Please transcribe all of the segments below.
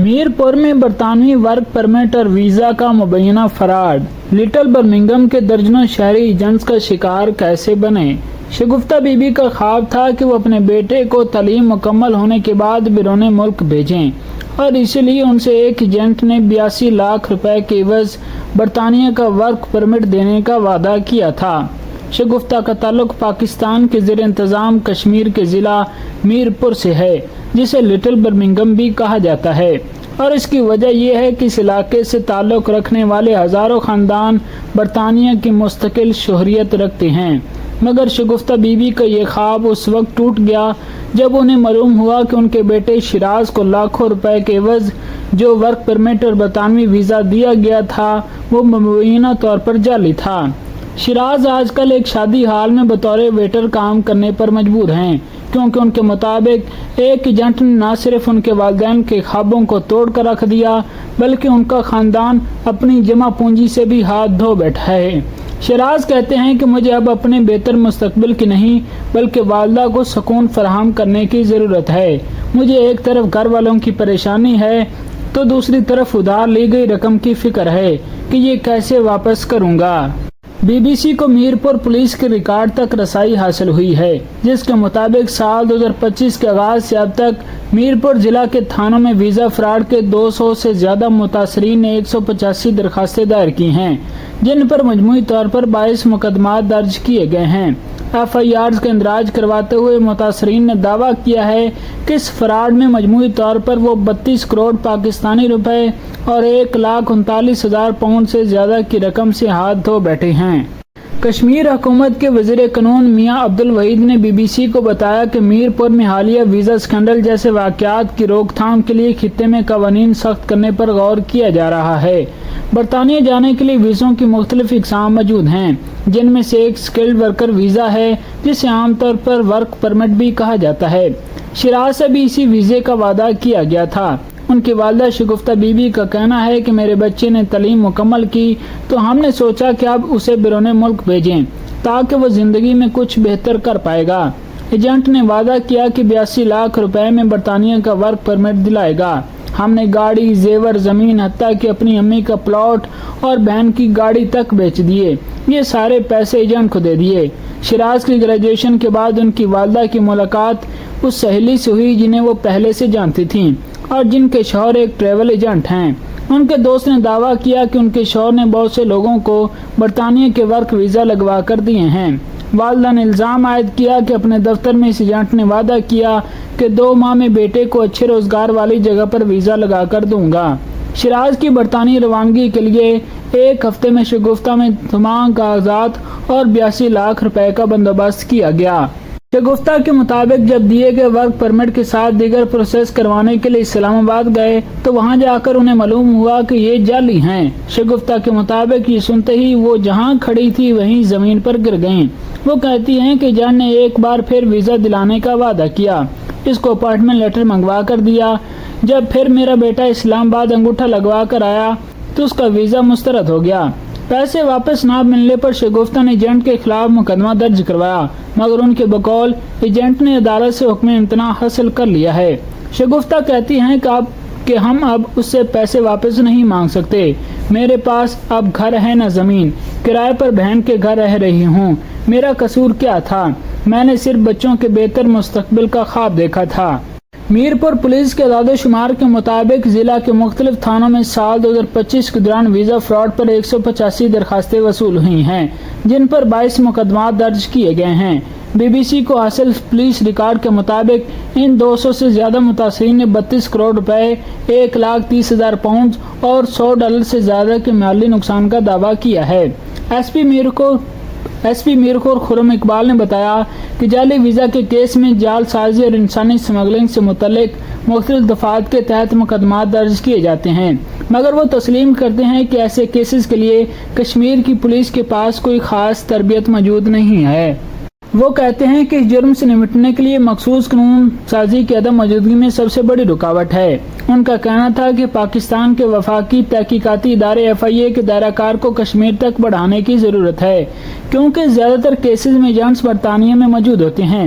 میرپور میں برطانوی work permit اور ویزا کا مبینہ فراڈ، لٹل برمنگھم کے درجنوں شہری ایجنٹس کا شکار کیسے بنے؟ شگفتہ بی بی کا خواب تھا کہ وہ اپنے بیٹے کو تعلیم مکمل ہونے کے بعد بیرون ملک بھیجیں، اور اسی لیے ان سے ایک ایجنٹ نے 82 لاکھ روپے کے عوض برطانیہ کا ورک پرمٹ دینے کا وعدہ کیا تھا۔ شگفتہ کا تعلق پاکستان کے زیر انتظام کشمیر کے ضلع میرپور سے ہے، جسے لٹل برمنگھم بھی کہا جاتا ہے، اور اس کی وجہ یہ ہے کہ اس علاقے سے تعلق رکھنے والے ہزاروں خاندان برطانیہ کی مستقل شہریت رکھتے ہیں۔ مگر شگفتہ بی بی کا یہ خواب اس وقت ٹوٹ گیا جب انہیں معلوم ہوا کہ ان کے بیٹے شیراز کو لاکھوں روپے کے عوض جو ورک پرمٹ اور برطانوی ویزا دیا گیا تھا وہ مبینہ طور پر جعلی تھا۔ شیراز آج کل ایک شادی ہال میں بطور ویٹر کام کرنے پر مجبور ہیں، کیونکہ ان کے مطابق ایک ایجنٹ نے نہ صرف ان کے والدین کے خوابوں کو توڑ کر رکھ دیا بلکہ ان کا خاندان اپنی جمع پونجی سے بھی ہاتھ دھو بیٹھا ہے۔ شیراز کہتے ہیں کہ مجھے اب اپنے بہتر مستقبل کی نہیں بلکہ والدہ کو سکون فراہم کرنے کی ضرورت ہے۔ مجھے ایک طرف گھر والوں کی پریشانی ہے تو دوسری طرف ادھار لی گئی رقم کی فکر ہے کہ یہ کیسے واپس کروں گا۔ بی بی سی کو میرپور پولیس کے ریکارڈ تک رسائی حاصل ہوئی ہے، جس کے مطابق سال 2025 کے آغاز سے اب تک میرپور ضلع کے تھانوں میں ویزا فراڈ کے 200 سے زیادہ متاثرین نے 185 درخواستیں دائر کی ہیں، جن پر مجموعی طور پر 22 مقدمات درج کیے گئے ہیں۔ ایف آئی آرز کا اندراج کرواتے ہوئے متاثرین نے دعویٰ کیا ہے کہ اس فراڈ میں مجموعی طور پر وہ 32 کروڑ پاکستانی روپے اور 1,39,000 پاؤنڈ سے زیادہ کی رقم سے ہاتھ دھو بیٹھے ہیں۔ کشمیر حکومت کے وزیر قانون میاں عبدالوحید نے بی بی سی کو بتایا کہ میرپور میں حالیہ ویزا اسکینڈل جیسے واقعات کی روک تھام کے لیے خطے میں قوانین سخت کرنے پر غور کیا جا رہا ہے۔ برطانیہ جانے کے لیے ویزوں کی مختلف اقسام موجود ہیں، جن میں سے ایک اسکلڈ ورکر ویزا ہے، جسے عام طور پر ورک پرمٹ بھی کہا جاتا ہے۔ شیراز سے بھی اسی ویزے کا وعدہ کیا گیا تھا۔ ان کی والدہ شگفتہ بی بی کا کہنا ہے کہ میرے بچے نے تعلیم مکمل کی تو ہم نے سوچا کہ اب اسے بیرون ملک بھیجیں تاکہ وہ زندگی میں کچھ بہتر کر پائے گا۔ ایجنٹ نے وعدہ کیا کہ 82 لاکھ روپے میں برطانیہ کا ورک پرمٹ دلائے گا۔ ہم نے گاڑی، زیور، زمین، حتیٰ کہ اپنی امی کا پلاٹ اور بہن کی گاڑی تک بیچ دیے۔ یہ سارے پیسے ایجنٹ کو دے دیے۔ شیراز کی گریجویشن کے بعد ان کی والدہ کی ملاقات اس سہیلی سے ہوئی جنہیں وہ پہلے سے جانتی تھیں اور جن کے شوہر ایک ٹریول ایجنٹ ہیں۔ ان کے دوست نے دعویٰ کیا کہ ان کے شوہر نے بہت سے لوگوں کو برطانیہ کے ورک ویزا لگوا کر دیے ہیں۔ والدہ نے الزام عائد کیا کہ اپنے دفتر میں اس ایجنٹ نے وعدہ کیا کہ 2 ماہ میں بیٹے کو اچھے روزگار والی جگہ پر ویزا لگا کر دوں گا۔ شیراز کی برطانیہ روانگی کے لیے ایک ہفتے میں شگفتہ میں تمام کاغذات اور 82 لاکھ روپے کا بندوبست کیا گیا۔ شگفتہ کے مطابق جب دیے گئے ورک پرمٹ کے ساتھ دیگر پروسیس کروانے کے لیے اسلام آباد گئے تو وہاں جا کر انہیں معلوم ہوا کہ یہ جعلی ہیں۔ شگفتہ کے مطابق یہ سنتے ہی وہ جہاں کھڑی تھی وہیں زمین پر گر گئیں۔ وہ کہتی ہیں کہ جان نے ایک بار پھر ویزا دلانے کا وعدہ کیا، اس کو اپائنٹمنٹ لیٹر منگوا کر دیا۔ جب پھر میرا بیٹا اسلام آباد انگوٹھا لگوا کر آیا تو اس کا ویزا مسترد ہو گیا۔ پیسے واپس نہ ملنے پر شگفتہ نے ایجنٹ کے خلاف مقدمہ درج کروایا، مگر ان کے بقول ایجنٹ نے عدالت سے حکم امتناع حاصل کر لیا ہے۔ شگفتہ کہتی ہیں کہ ہم اب اس سے پیسے واپس نہیں مانگ سکتے۔ میرے پاس اب گھر ہے نہ زمین، کرائے پر بہن کے گھر رہ رہی ہوں۔ میرا قصور کیا تھا؟ میں نے صرف بچوں کے بہتر مستقبل کا خواب دیکھا تھا۔ میرپور پولیس کے اعداد و شمار کے مطابق ضلع کے مختلف تھانوں میں سال 2025 کے دوران ویزا فراڈ پر 185 درخواستیں وصول ہوئی ہیں، جن پر 22 مقدمات درج کیے گئے ہیں۔ بی بی سی کو حاصل پولیس ریکارڈ کے مطابق ان 200 سے زیادہ متاثرین نے 32 کروڑ روپے، 1,30,000 پاؤنڈ اور $100 سے زیادہ کے مالی نقصان کا دعویٰ کیا ہے۔ ایس پی میرپور خرم اقبال نے بتایا کہ جعلی ویزا کے کیس میں جعل سازی اور انسانی اسمگلنگ سے متعلق مختلف دفعات کے تحت مقدمات درج کیے جاتے ہیں، مگر وہ تسلیم کرتے ہیں کہ ایسے کیسز کے لیے کشمیر کی پولیس کے پاس کوئی خاص تربیت موجود نہیں ہے۔ وہ کہتے ہیں کہ اس جرم سے نمٹنے کے لیے مخصوص قانون سازی کی عدم موجودگی میں سب سے بڑی رکاوٹ ہے۔ ان کا کہنا تھا کہ پاکستان کے وفاقی تحقیقاتی ادارے ایف آئی اے کے دائرہ کار کو کشمیر تک بڑھانے کی ضرورت ہے، کیونکہ زیادہ تر کیسز میں ایجنٹس برطانیہ میں موجود ہوتے ہیں۔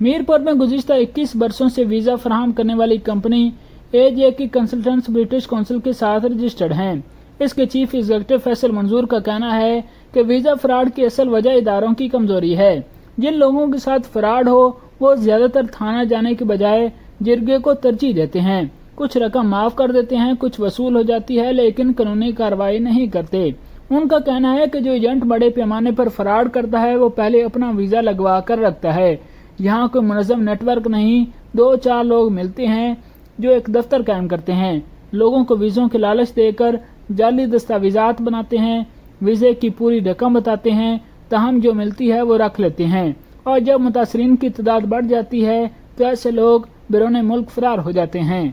میرپور میں گزشتہ 21 برسوں سے ویزا فراہم کرنے والی کمپنی AJ کی کنسلٹنٹس برٹش کونسل کے ساتھ رجسٹرڈ ہیں۔ اس کے چیف ایگزیکٹو فیصل منظور کا کہنا ہے کہ ویزا فراڈ کی اصل وجہ اداروں کی کمزوری ہے۔ جن لوگوں کے ساتھ فراڈ ہو وہ زیادہ تر تھانہ جانے کے بجائے جرگے کو ترجیح دیتے ہیں۔ کچھ رقم معاف کر دیتے ہیں، کچھ وصول ہو جاتی ہے، لیکن قانونی کارروائی نہیں کرتے۔ ان کا کہنا ہے کہ جو ایجنٹ بڑے پیمانے پر فراڈ کرتا ہے وہ پہلے اپنا ویزا لگوا کر رکھتا ہے۔ یہاں کوئی منظم نیٹ ورک نہیں، 2-4 لوگ ملتے ہیں جو ایک دفتر قائم کرتے ہیں، لوگوں کو ویزوں کے لالچ دے کر جعلی دستاویزات بناتے ہیں، ویزے کی پوری رقم بتاتے ہیں، تاہم جو ملتی ہے وہ رکھ لیتے ہیں، اور جب متاثرین کی تعداد بڑھ جاتی ہے تو ایسے لوگ بیرون ملک فرار ہو جاتے ہیں۔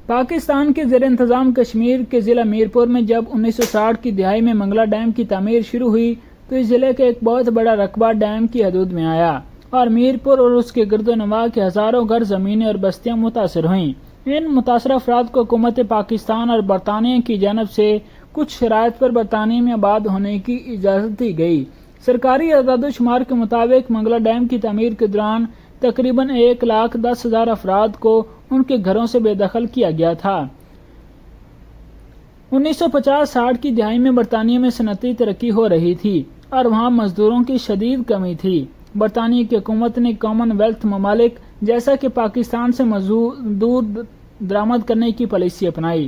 پاکستان کے زیر انتظام کشمیر کے ضلع میرپور میں جب 1960 کی دہائی میں منگلا ڈیم کی تعمیر شروع ہوئی تو اس ضلع کے ایک بہت بڑا رقبہ ڈیم کی حدود میں آیا اور میرپور اور اس کے گرد و نواح کے ہزاروں گھر، زمینیں اور بستیاں متاثر ہوئیں۔ ان متاثرہ افراد کو حکومت پاکستان اور برطانیہ کی جانب سے کچھ شرائط پر برطانیہ میں آباد ہونے کی اجازت دی گئی۔ سرکاری اعداد و شمار کے مطابق منگلا ڈیم کی تعمیر کے دوران تقریباً 1,10,000 افراد کو ان کے گھروں سے بے دخل کیا گیا تھا۔ 1950-60 کی دہائی میں برطانیہ میں صنعتی ترقی ہو رہی تھی اور وہاں مزدوروں کی شدید کمی تھی۔ برطانیہ کی حکومت نے کامن ویلتھ ممالک جیسا کہ پاکستان سے مزدور درآمد کرنے کی پالیسی اپنائی۔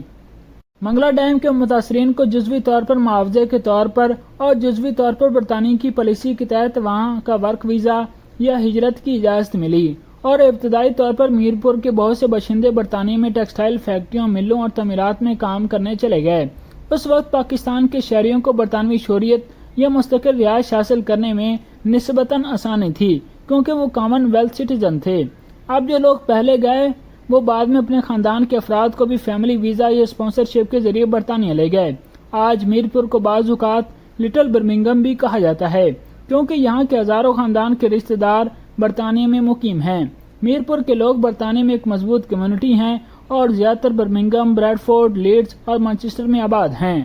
منگلا ڈیم کے متاثرین کو جزوی طور پر معاوضے کے طور پر اور جزوی طور پر برطانیہ کی پالیسی کے تحت وہاں کا ورک ویزا یا ہجرت کی اجازت ملی، اور ابتدائی طور پر میرپور کے بہت سے باشندے برطانیہ میں ٹیکسٹائل فیکٹریوں، ملوں اور تعمیرات میں کام کرنے چلے گئے۔ اس وقت پاکستان کے شہریوں کو برطانوی شہریت یا مستقل رہائش حاصل کرنے میں نسبتاً آسانی تھی کیونکہ وہ کامن ویلتھ سٹیزن تھے۔ اب جو لوگ پہلے گئے وہ بعد میں اپنے خاندان کے افراد کو بھی فیملی ویزا یا اسپانسرشپ کے ذریعے برطانیہ لے گئے۔ آج میرپور کو بعض اوقات لٹل برمنگم بھی کہا جاتا ہے کیونکہ یہاں کے ہزاروں خاندان کے رشتہ دار برطانیہ میں مقیم ہیں۔ میرپور کے لوگ برطانیہ میں ایک مضبوط کمیونٹی ہیں اور زیادہ تر برمنگم، بریڈفورڈ، لیڈز اور مانچسٹر میں آباد ہیں۔